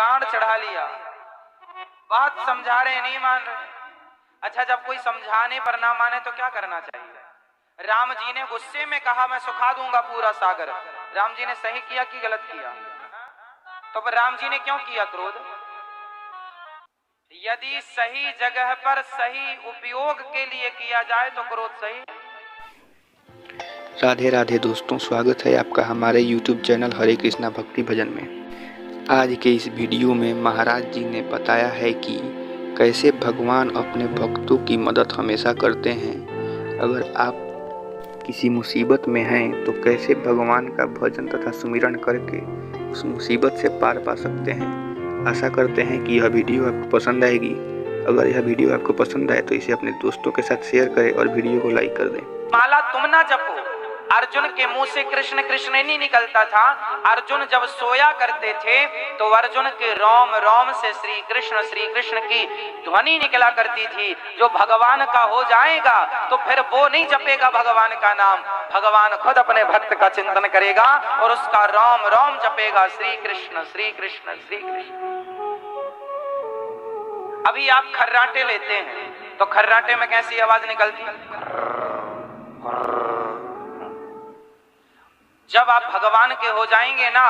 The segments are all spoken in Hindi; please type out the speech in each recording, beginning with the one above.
बाण चढ़ा लिया, बात समझा रहे नहीं मान रहे। अच्छा, जब कोई समझाने पर ना माने तो क्या करना चाहिए? राम जी ने गुस्से में कहा मैं सुखा दूंगा पूरा सागर। राम जी ने सही किया कि गलत किया? तो फिर राम जी ने क्यों किया क्रोध? यदि सही जगह पर सही उपयोग के लिए किया जाए तो क्रोध सही। राधे राधे दोस्तों, स्वागत है आपका हमारे YouTube चैनल हरे कृष्णा भक्ति भजन में। आज के इस वीडियो में महाराज जी ने बताया है कि कैसे भगवान अपने भक्तों की मदद हमेशा करते हैं। अगर आप किसी मुसीबत में हैं तो कैसे भगवान का भजन तथा सुमिरन करके उस मुसीबत से पार पा सकते हैं। आशा करते हैं कि यह वीडियो आपको पसंद आएगी। अगर यह वीडियो आपको पसंद आए तो इसे अपने दोस्तों के साथ शेयर करें और वीडियो को लाइक कर दें। माला तुम ना जपो। अर्जुन के मुंह से कृष्ण कृष्ण नहीं निकलता था। अर्जुन जब सोया करते थे तो अर्जुन के रोम रोम से श्री कृष्ण की ध्वनि निकला करती थी। जो भगवान का हो जाएगा तो फिर वो नहीं जपेगा भगवान का नाम, भगवान खुद अपने भक्त का चिंतन करेगा और उसका रोम रोम जपेगा श्री कृष्ण श्री कृष्ण श्री कृष्ण। अभी आप खर्राटे लेते हैं तो खर्राटे में कैसी आवाज निकलती है? जब आप भगवान के हो जाएंगे ना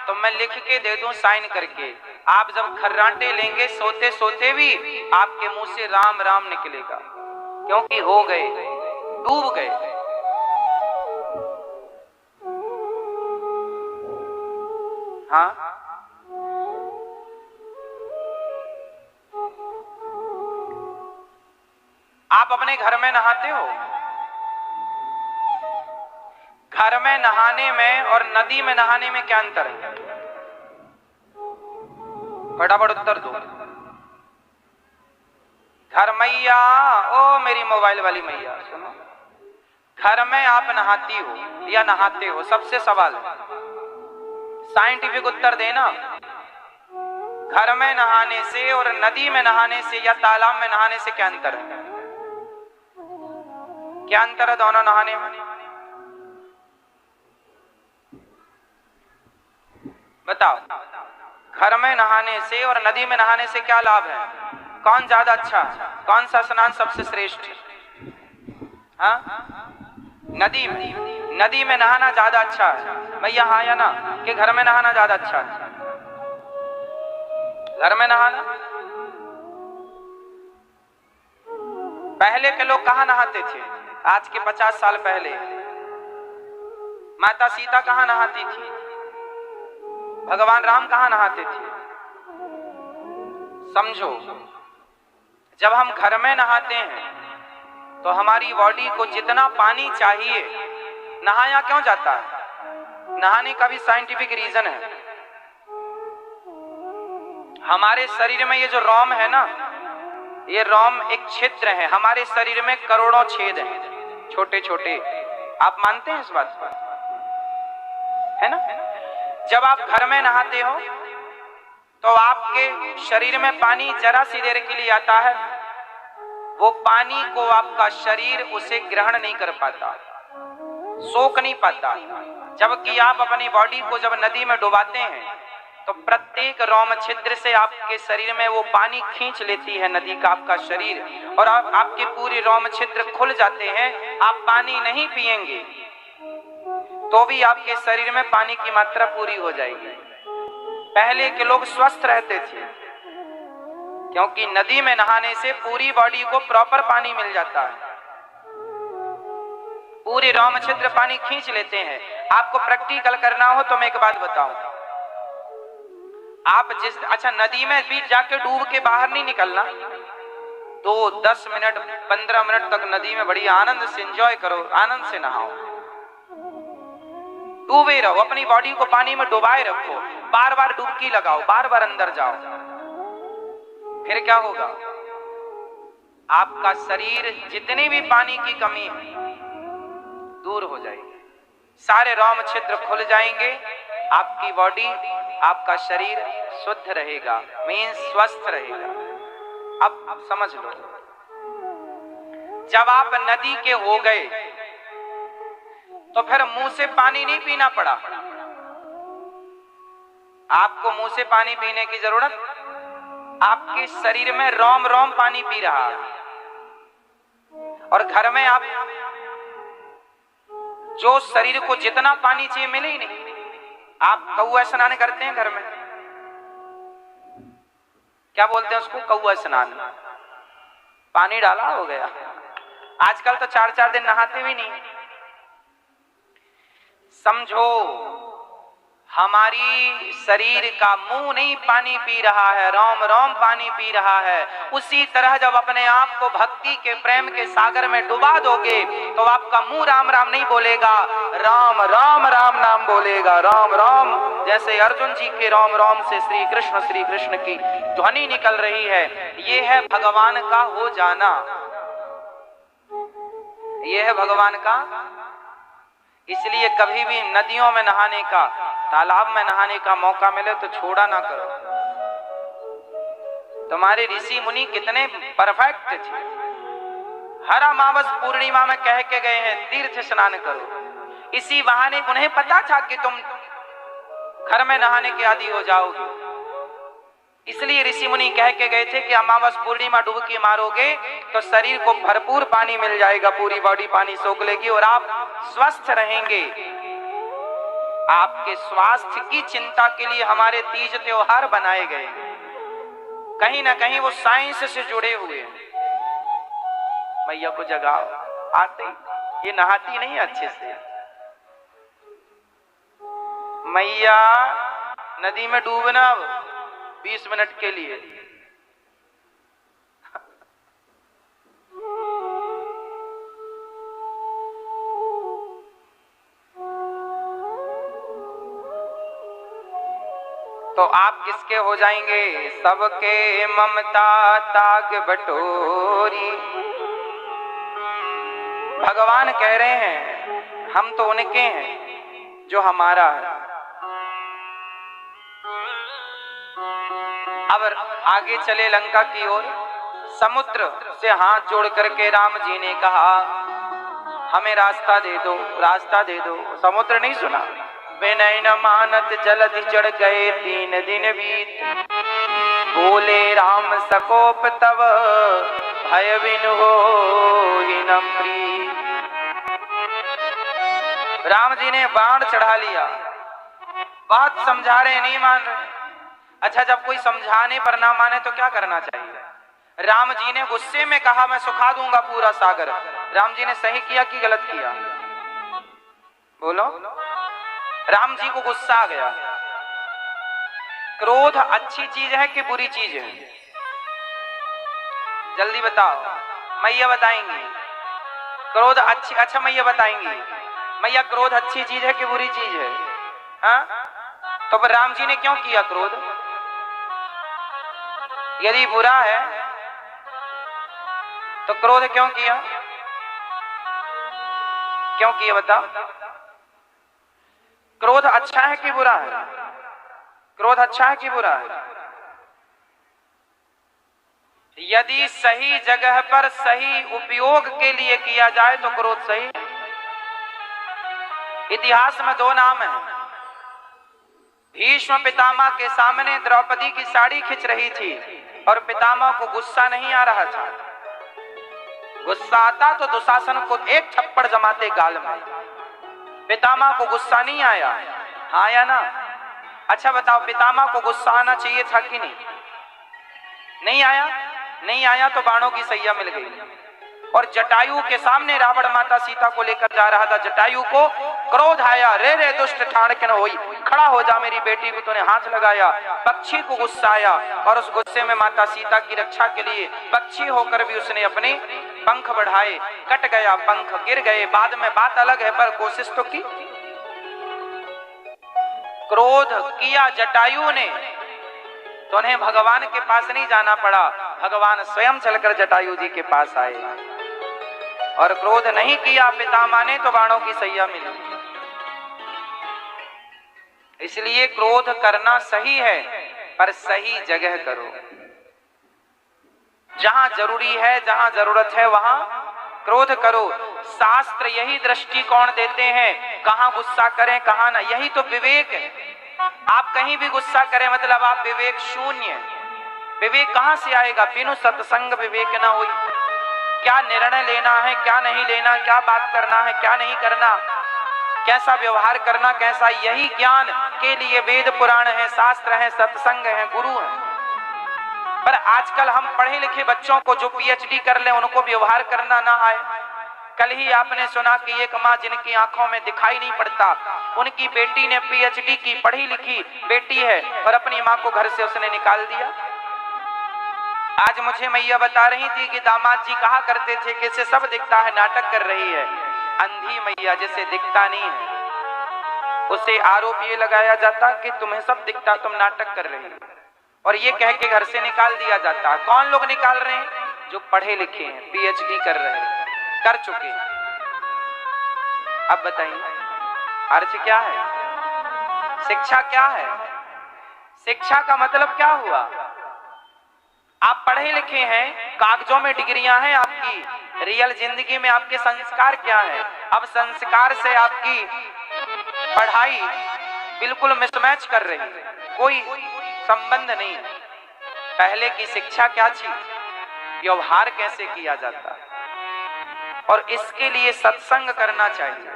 तो मैं लिख के दे दूं साइन करके, आप जब खर्राटे लेंगे सोते सोते भी आपके मुंह से राम राम निकलेगा, क्योंकि हो गए, डूब गए। हाँ, आप अपने घर में नहाते हो? घर में नहाने में और नदी में नहाने में क्या अंतर है? फटाफट उत्तर दो। घर मैया, ओ मेरी मोबाइल वाली मैया सुनो, घर में आप नहाती हो या नहाते हो? सबसे सवाल है, साइंटिफिक उत्तर देना। घर में नहाने से और नदी में नहाने से या तालाब में नहाने से क्या अंतर है? क्या अंतर है दोनों नहाने में? बताओ। घर में नहाने से और नदी में नहाने से क्या लाभ है? कौन ज्यादा अच्छा? कौन सा स्नान सबसे श्रेष्ठ? हाँ, नदी में। नदी में नहाना ज्यादा अच्छा है भैया, हाँ या ना? कि घर में नहाना ज्यादा अच्छा है? घर में नहाना। पहले के लोग कहाँ नहाते थे? आज के 50 साल पहले माता सीता कहाँ नहाती थी? भगवान राम कहाँ नहाते थे? समझो, जब हम घर में नहाते हैं तो हमारी बॉडी को जितना पानी चाहिए, नहाया क्यों जाता है? नहाने का भी साइंटिफिक रीजन है। हमारे शरीर में ये जो रोम है ना, ये रोम एक छिद्र है। हमारे शरीर में करोड़ों छेद हैं, छोटे छोटे। आप मानते हैं इस बात पर? है ना? जब आप घर में नहाते हो तो आपके शरीर में पानी जरा सी देर के लिए आता है, वो पानी को आपका शरीर उसे ग्रहण नहीं कर पाता, सोख नहीं पाता। जबकि आप अपनी बॉडी को जब नदी में डुबाते हैं तो प्रत्येक रोम छिद्र से आपके शरीर में वो पानी खींच लेती है नदी का आपका शरीर, और आपके पूरे रोम छिद्र खुल जाते हैं। आप पानी नहीं पिएंगे तो भी आपके शरीर में पानी की मात्रा पूरी हो जाएगी। पहले के लोग स्वस्थ रहते थे क्योंकि नदी में नहाने से पूरी बॉडी को प्रॉपर पानी मिल जाता है, पूरे रोम छिद्र पानी खींच लेते हैं। आपको प्रैक्टिकल करना हो तो मैं एक बात बताऊं, आप अच्छा नदी में भी जाके डूब के बाहर नहीं निकलना, 10 मिनट 15 मिनट तक नदी में बड़ी आनंद से एंजॉय करो, आनंद से नहाओ, डूबे रहो, अपनी बॉडी को पानी में डुबाए रखो, बार बार डुबकी लगाओ, बार बार अंदर जाओ। फिर क्या होगा? आपका शरीर जितनी भी पानी की कमी है दूर हो जाएगी, सारे रोम छिद्र खुल जाएंगे, आपकी बॉडी, आपका शरीर शुद्ध रहेगा, मीन्स स्वस्थ रहेगा। अब समझ लो, जब आप नदी के हो गए तो फिर मुंह से पानी नहीं पीना पड़ा। आपको मुंह से पानी पीने की जरूरत, आपके शरीर में रोम रोम पानी पी रहा है। और घर में आप जो शरीर को जितना पानी चाहिए मिले ही नहीं। आप कौआ स्नान करते हैं घर में, क्या बोलते हैं उसको, कौआ स्नान, पानी डाला हो गया। आजकल तो 4-4 दिन नहाते भी नहीं। समझो हमारी शरीर का मुंह नहीं पानी पी रहा है, रोम रोम पानी पी रहा है। उसी तरह जब अपने आप को भक्ति के प्रेम के सागर में डुबा दोगे तो आपका मुंह राम राम नहीं बोलेगा, राम राम राम नाम बोलेगा, राम राम। जैसे अर्जुन जी के रोम रोम से श्री कृष्ण की ध्वनि निकल रही है। ये है भगवान का हो जाना, ये है भगवान का। इसलिए कभी भी नदियों में नहाने का, तालाब में नहाने का मौका मिले तो छोड़ा ना करो। तुम्हारे ऋषि मुनि कितने परफेक्ट थे। हर अमावस पूर्णिमा में कह के गए हैं तीर्थ स्नान करो। इसी बहाने उन्हें पता था कि तुम घर में नहाने के आदी हो जाओगे, इसलिए ऋषि मुनि कह के गए थे कि अमावस पूर्णिमा डुबकी मारोगे तो शरीर को भरपूर पानी मिल जाएगा, पूरी बॉडी पानी सोख लेगी और आप स्वस्थ रहेंगे। आपके स्वास्थ्य की चिंता के लिए हमारे तीज त्योहार बनाए गए, कहीं ना कहीं वो साइंस से जुड़े हुए हैं। मैया को जगाओ, आते ये नहाती नहीं अच्छे से। मैया नदी में डूबना 20 मिनट के लिए। तो आप किसके हो जाएंगे? सबके ममता ताग बटोरी। भगवान कह रहे हैं हम तो उनके हैं जो हमारा है। अब आगे चले लंका की ओर। समुद्र से हाथ जोड़ करके राम जी ने कहा हमें रास्ता दे दो, रास्ता दे दो। समुद्र नहीं सुना। विनय न मानत जलधि चढ़ गए 3 दिन बीत। बोले राम सकोप तव भय बिन होहि न प्रीत। राम जी ने बाण चढ़ा लिया। बात समझा रहे नहीं मान रहे। अच्छा, जब कोई समझाने पर ना माने तो क्या करना चाहिए? राम जी ने गुस्से में कहा मैं सुखा दूंगा पूरा सागर। राम जी ने सही किया कि गलत किया? बोलो। राम जी को गुस्सा आ गया। क्रोध अच्छी चीज है कि बुरी चीज है? जल्दी बताओ। मैया बताएंगी क्रोध अच्छी। अच्छा मैया बताएंगी। मैया क्रोध अच्छी चीज है कि बुरी चीज है? हाँ? तो पर राम जी ने क्यों किया क्रोध? यदि बुरा है तो क्रोध क्यों किया? क्यों किया बताओ? क्रोध अच्छा है कि बुरा है? क्रोध अच्छा है कि बुरा है? यदि सही जगह पर सही उपयोग के लिए किया जाए तो क्रोध सही है। इतिहास में 2 नाम हैं। भीष्म पितामह के सामने द्रौपदी की साड़ी खिंच रही थी और पितामह को गुस्सा नहीं आ रहा था। गुस्सा आता तो दुशासन को एक थप्पड़ जमाते गाल में। पितामह को गुस्सा नहीं आया। हाँ या ना? अच्छा बताओ, पितामह को गुस्सा आना चाहिए था कि नहीं? नहीं आया। नहीं आया तो बाणों की सैया मिल गई। और जटायु के सामने रावण माता सीता को लेकर जा रहा था। जटायु को क्रोध आया। रे रे दुष्ट ठाणकन होई, खड़ा हो जा, मेरी बेटी को तूने हाथ लगाया। पक्षी को गुस्सा आया और उस गुस्से में माता सीता की रक्षा के लिए पक्षी होकर भी उसने अपने पंख बढ़ाए। कट गया पंख, गिर गए। बाद में बात अलग है पर कोशिश तो की। क्रोध किया जटायु ने तो उन्हें भगवान के पास नहीं जाना पड़ा। भगवान स्वयं चलकर जटायु जी के पास आए। और क्रोध नहीं किया पितामह ने तो बाणों की सैया मिली। इसलिए क्रोध करना सही है पर सही जगह करो। जहां जरूरी है, जहां जरूरत है वहां क्रोध करो। शास्त्र यही दृष्टिकोण देते हैं, कहां गुस्सा करें कहां ना। यही तो विवेक है। आप कहीं भी गुस्सा करें मतलब आप विवेक शून्य। विवेक कहां से आएगा? बिनु सत्संग विवेक ना हुई। क्या निर्णय लेना है, क्या नहीं लेना, क्या बात करना है, क्या नहीं करना, कैसा व्यवहार करना, कैसा, यही ज्ञान के लिए वेद पुराण है, शास्त्र है, सत्संग है, गुरु है। पर आजकल हम पढ़े लिखे बच्चों को जो पीएचडी कर ले उनको व्यवहार करना ना आए। कल ही आपने सुना कि एक माँ जिनकी आंखों में दिखाई नहीं पड़ता, उनकी बेटी ने पीएचडी की, पढ़ी लिखी बेटी है, और अपनी माँ को घर से उसने निकाल दिया। आज मुझे मैया बता रही थी कि दामाद जी कहा करते थे कि इसे सब दिखता है, नाटक कर रही है। अंधी मैया जिसे दिखता नहीं है उसे आरोप ये लगाया जाता कि तुम्हें सब दिखता, तुम नाटक कर रही हो, और ये कह के घर से निकाल दिया जाता। कौन लोग निकाल रहे हैं? जो पढ़े लिखे हैं, पीएचडी कर रहे हैं, कर चुके हैं। अब बताइए अर्थ क्या है? शिक्षा क्या है? शिक्षा का मतलब क्या हुआ? आप पढ़े लिखे हैं, कागजों में डिग्रियां हैं आपकी, रियल जिंदगी में आपके संस्कार क्या है? अब संस्कार से आपकी पढ़ाई बिल्कुल मिसमैच कर रही है, कोई संबंध नहीं है। पहले की शिक्षा क्या थी? व्यवहार कैसे किया जाता है, और इसके लिए सत्संग करना चाहिए।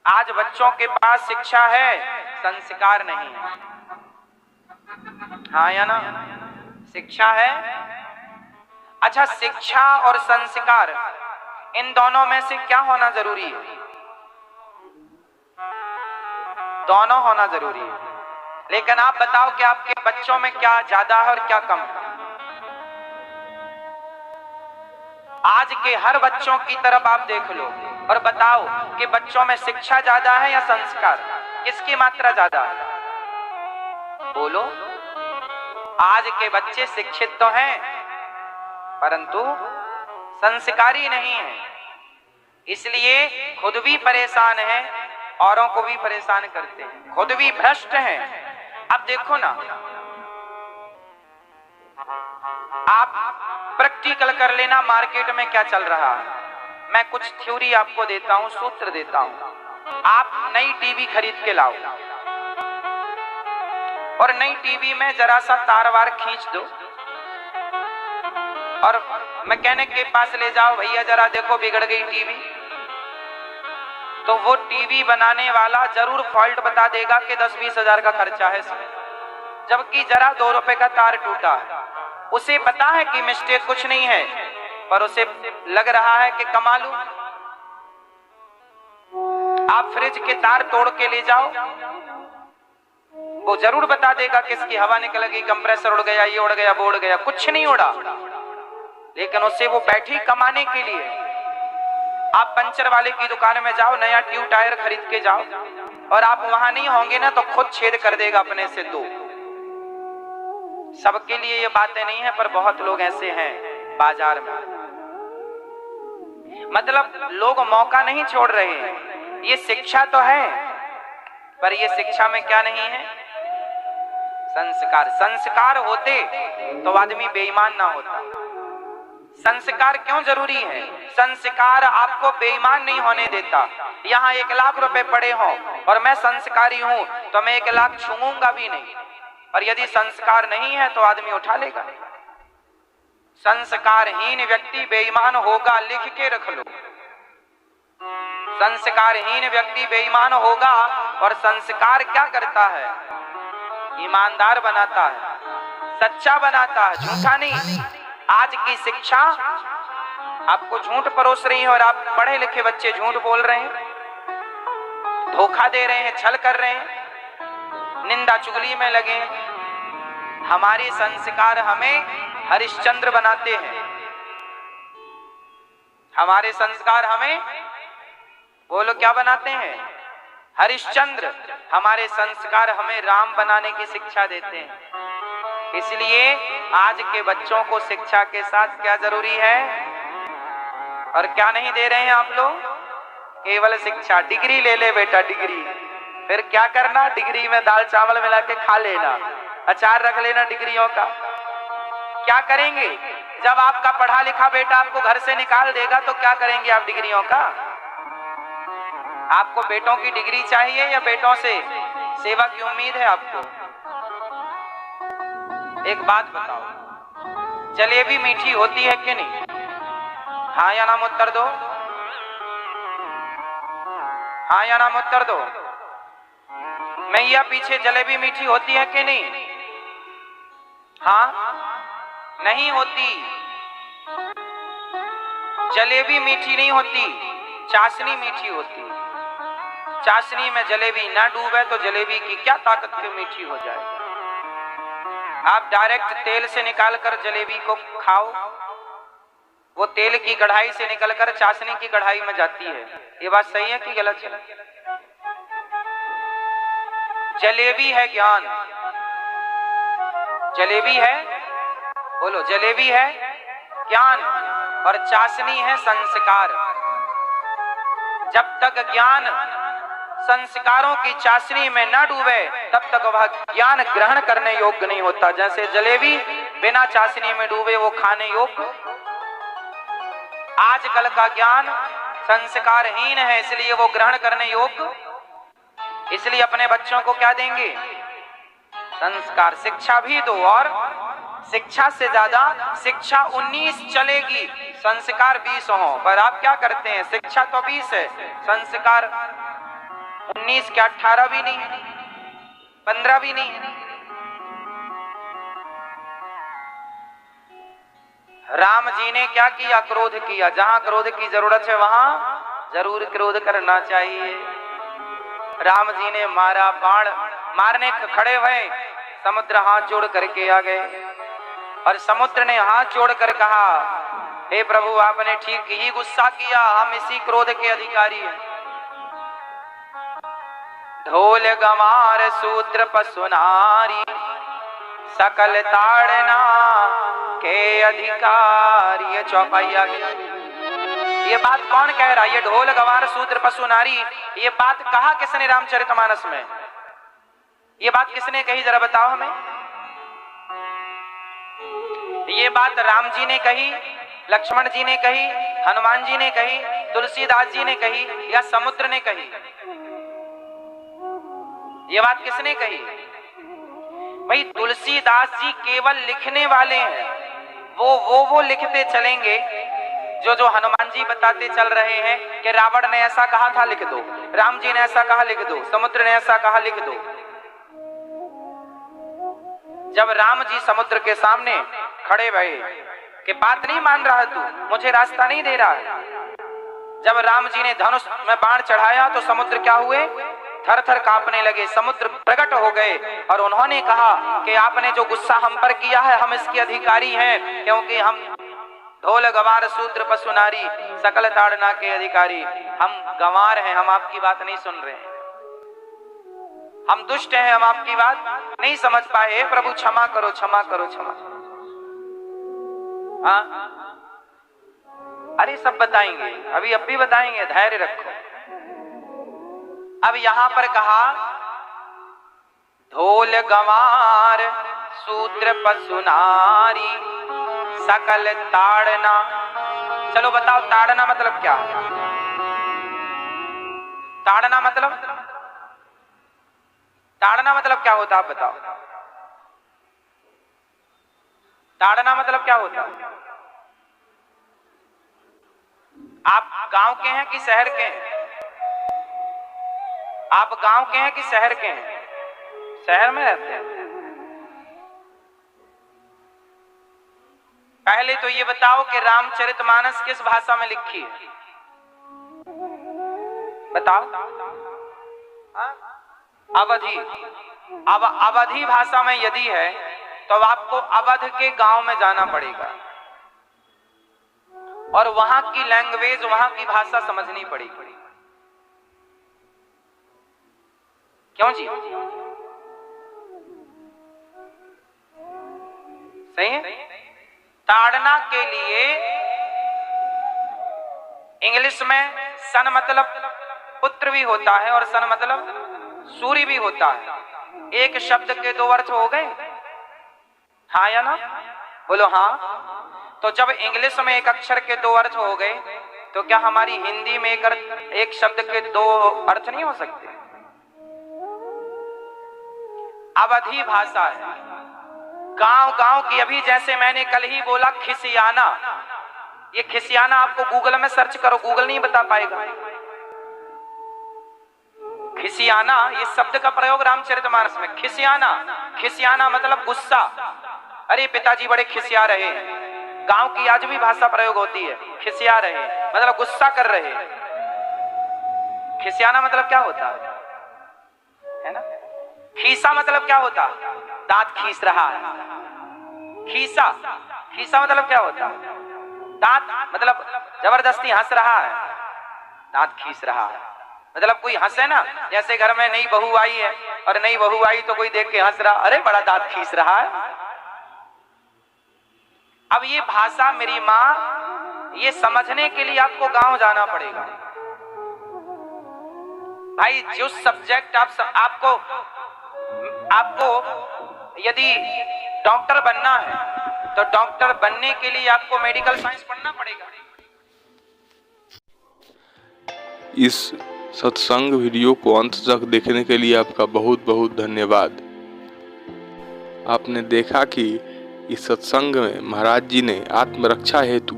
आज बच्चों के पास शिक्षा है, संस्कार नहीं है। हाँ या ना? शिक्षा है। अच्छा, शिक्षा और संस्कार इन दोनों में से क्या होना जरूरी है? दोनों होना जरूरी है। लेकिन आप बताओ कि आपके बच्चों में क्या ज्यादा है और क्या कम है? आज के हर बच्चों की तरफ आप देख लो और बताओ कि बच्चों में शिक्षा ज्यादा है या संस्कार? किसकी मात्रा ज्यादा है? बोलो। आज के बच्चे शिक्षित तो हैं परंतु संस्कारी नहीं है, इसलिए खुद भी परेशान है, औरों को भी परेशान करते हैं, खुद भी भ्रष्ट हैं। अब देखो ना, आप प्रैक्टिकल कर लेना मार्केट में क्या चल रहा है। मैं कुछ थ्योरी आपको देता हूं, सूत्र देता हूं। आप नई टीवी खरीद के लाओ और नई टीवी में जरा सा तार वार खींच दो और मैकेनिक के पास ले जाओ, भैया जरा देखो बिगड़ गई टीवी। तो वो टीवी बनाने वाला जरूर फॉल्ट बता देगा कि 10-20 हजार का खर्चा है इसमें, जबकि जरा 2 रुपए का तार टूटा है। उसे पता है कि मिस्टेक कुछ नहीं है, पर उसे लग रहा है कि कमा लूं। आप फ्रिज के तार तोड़ के ले जाओ, वो जरूर बता देगा कि इसकी हवा निकल गई, कंप्रेसर उड़ गया, ये उड़ गया, वो उड़ गया। कुछ नहीं उड़ा, लेकिन उससे वो बैठी कमाने के लिए। आप पंचर वाले की दुकान में जाओ, नया ट्यूब टायर खरीद के जाओ, और आप वहां नहीं होंगे ना तो खुद छेद कर देगा अपने से 2। सबके लिए ये बातें नहीं है, पर बहुत लोग ऐसे हैं बाजार में। मतलब लोग मौका नहीं छोड़ रहे हैं। ये शिक्षा तो है, पर ये शिक्षा में क्या नहीं है? संस्कार। संस्कार होते तो आदमी बेईमान ना होता। संस्कार क्यों जरूरी है? संस्कार आपको बेईमान नहीं होने देता। यहाँ 1 लाख रुपए पड़े हों और मैं संस्कारी हूं तो मैं 1 लाख छूऊंगा भी नहीं, और यदि संस्कार नहीं है तो आदमी उठा लेगा। संस्कारहीन व्यक्ति बेईमान होगा, लिख के रख लो। संस्कारहीन व्यक्ति बेईमान होगा, और संस्कार क्या करता है? ईमानदार बनाता है, सच्चा बनाता है, झूठा नहीं। आज की शिक्षा आपको झूठ परोस रही है, और आप पढ़े लिखे बच्चे झूठ बोल रहे हैं, धोखा दे रहे हैं, छल कर रहे हैं, निंदा चुगली में लगे हैं। हमारे संस्कार हमें हरिश्चंद्र बनाते हैं। हमारे संस्कार हमें, बोलो क्या बनाते हैं? हरिश्चंद्र। हमारे संस्कार हमें राम बनाने की शिक्षा देते हैं। इसलिए आज के बच्चों को शिक्षा के साथ क्या जरूरी है और क्या नहीं दे रहे हैं आप लोग? केवल शिक्षा। डिग्री ले ले बेटा, डिग्री। फिर क्या करना? डिग्री में दाल चावल मिला के खा लेना, अचार रख लेना डिग्रियों का। क्या करेंगे जब आपका पढ़ा लिखा बेटा आपको घर से निकाल देगा? तो क्या करेंगे आप डिग्रियों का? आपको बेटों की डिग्री चाहिए या बेटों से सेवा की उम्मीद है आपको? एक बात बताओ, जलेबी मीठी होती है कि नहीं? हाँ या नाम उत्तर दो, हाँ या नाम उत्तर दो। मैया पीछे जलेबी मीठी होती है कि नहीं? हाँ, नहीं होती। जलेबी मीठी नहीं होती, चाशनी मीठी होती। चाशनी में जलेबी ना डूबे तो जलेबी की क्या ताकत के मीठी हो जाए। आप डायरेक्ट तेल से निकालकर जलेबी को खाओ, वो तेल की कढ़ाई से निकलकर चाशनी की कढ़ाई में जाती है। ये बात सही है कि गलत है? जलेबी है ज्ञान, जलेबी है, बोलो, जलेबी है ज्ञान और चाशनी है संस्कार। जब तक ज्ञान संस्कारों की चाशनी में न डूबे तब तक वह ज्ञान ग्रहण करने योग्य नहीं होता। जैसे जलेबी बिना चाशनी में डूबे वो खाने योग्य। आजकल का ज्ञान संस्कारहीन है, इसलिए वो ग्रहण करने योग्य। इसलिए अपने बच्चों को क्या देंगे? संस्कार। शिक्षा भी दो, और शिक्षा से ज्यादा शिक्षा 19 चलेगी, संस्कार 20 हो। पर आप क्या करते हैं? शिक्षा तो 20 है, संस्कार 19 क्या 18 भी नहीं, 15 भी नहीं। राम जी ने क्या किया? क्रोध किया। जहां क्रोध की जरूरत है वहां जरूर क्रोध करना चाहिए। राम जी ने मारा, बाण मारने खड़े हुए, समुद्र हाथ जोड़ करके आ गए और समुद्र ने हाथ जोड़कर कहा, हे प्रभु, आपने ठीक ही गुस्सा किया, हम इसी क्रोध के अधिकारी हैं। ढोल गंवार सूत्र पसुनारी सकल ताड़ना के अधिकारी। ये चौपाइया। ये बात कौन कह रहा है? ये ढोल गंवार सूत्र पसुनारी, ये बात कहा किसने रामचरितमानस में? ये बात किसने कही, जरा बताओ हमें। ये बात राम जी ने कही, लक्ष्मण जी ने कही, हनुमान जी ने कही, तुलसीदास जी ने कही, या समुद्र ने कही? ये बात किसने कही? भाई तुलसीदास जी केवल लिखने वाले हैं, वो लिखते चलेंगे जो हनुमान जी बताते चल रहे हैं कि रावण ने ऐसा कहा था, लिख दो। राम जी ने ऐसा कहा, लिख दो। समुद्र ने ऐसा कहा, लिख दो। जब राम जी समुद्र के सामने खड़े भये कि बात नहीं मान रहा तू, मुझे रास्ता नहीं दे रहा। जब राम जी ने धनुष में बाण चढ़ाया तो समुद्र क्या हुए? थर थर कांपने लगे। समुद्र प्रकट हो गए और उन्होंने कहा कि आपने जो गुस्सा हम पर किया है, हम इसके अधिकारी हैं, क्योंकि हम ढोल गंवार सूत्र पसुनारी सकल ताड़ना के अधिकारी। हम गंवार हैं, हम आपकी बात नहीं सुन रहे हैं, हम दुष्ट हैं, हम आपकी बात नहीं समझ पाए। प्रभु क्षमा करो, क्षमा करो, क्षमा। हाँ, अरे सब बताएंगे, अभी अब भी बताएंगे, धैर्य रखो। अब यहां पर कहा ढोल गंवार सूत्र पसुनारी सकल ताड़ना। चलो बताओ, ताड़ना मतलब क्या? ताड़ना मतलब, ताड़ना मतलब क्या होता? आप बताओ, ताड़ना मतलब क्या होता? आप गांव के हैं कि शहर के हैं? आप गांव के हैं कि शहर के हैं? शहर में रहते हैं। पहले तो ये बताओ कि रामचरितमानस किस भाषा में लिखी है? बताओ। अवधी। अब अवधी भाषा में यदि है तो आपको अवध के गांव में जाना पड़ेगा और वहां की लैंग्वेज, वहां की भाषा समझनी पड़ेगी। क्यों जी? सही है। ताड़ना के लिए इंग्लिश में सन मतलब पुत्र भी होता है और सन मतलब सूर्य भी होता है। एक शब्द के दो अर्थ हो गए, हाँ या ना? बोलो हाँ। तो जब इंग्लिश में एक अक्षर के दो अर्थ हो गए तो क्या हमारी हिंदी में एक शब्द के दो अर्थ नहीं हो सकते? अवधी भाषा है। गांव गांव की, अभी जैसे मैंने कल ही बोला खिसियाना, ये खिसियाना आपको गूगल में सर्च करो, गूगल नहीं बता पाएगा। खिसियाना ये शब्द का प्रयोग रामचरितमानस में, खिसियाना, खिसियाना मतलब गुस्सा। अरे पिताजी बड़े खिसिया रहे हैं। गांव की आज भी भाषा प्रयोग होती है, खिसिया रहे मतलब गुस्सा कर रहे। खिसियाना मतलब क्या होता है ना? खीसा मतलब क्या होता? दांत खींच रहा है। खीसा, खीसा मतलब क्या होता? दांत मतलब जबरदस्ती हंस रहा है, दांत खींच रहा है। मतलब कोई हंसे ना, जैसे घर में नई बहू आई है और नई बहू आई तो कोई देख के हंस रहा, अरे बड़ा दांत खींच रहा है। अब ये भाषा मेरी माँ, ये समझने के लिए आपको गांव जाना पड़ेगा भाई। जो सब्जेक्ट आपको यदि डॉक्टर बनना है तो डॉक्टर बनने के लिए आपको मेडिकल साइंस पढ़ना पड़ेगा। इस सत्संग वीडियो को अंत तक देखने के लिए आपका बहुत बहुत धन्यवाद। आपने देखा कि इस सत्संग में महाराज जी ने आत्मरक्षा हेतु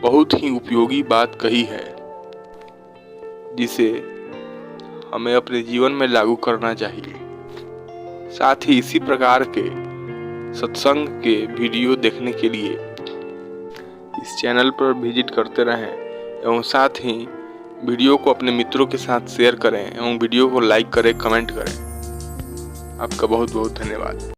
बहुत ही उपयोगी बात कही है, जिसे हमें अपने जीवन में लागू करना चाहिए। साथ ही इसी प्रकार के सत्संग के वीडियो देखने के लिए इस चैनल पर विजिट करते रहें एवं साथ ही वीडियो को अपने मित्रों के साथ शेयर करें एवं वीडियो को लाइक करें, कमेंट करें। आपका बहुत बहुत धन्यवाद।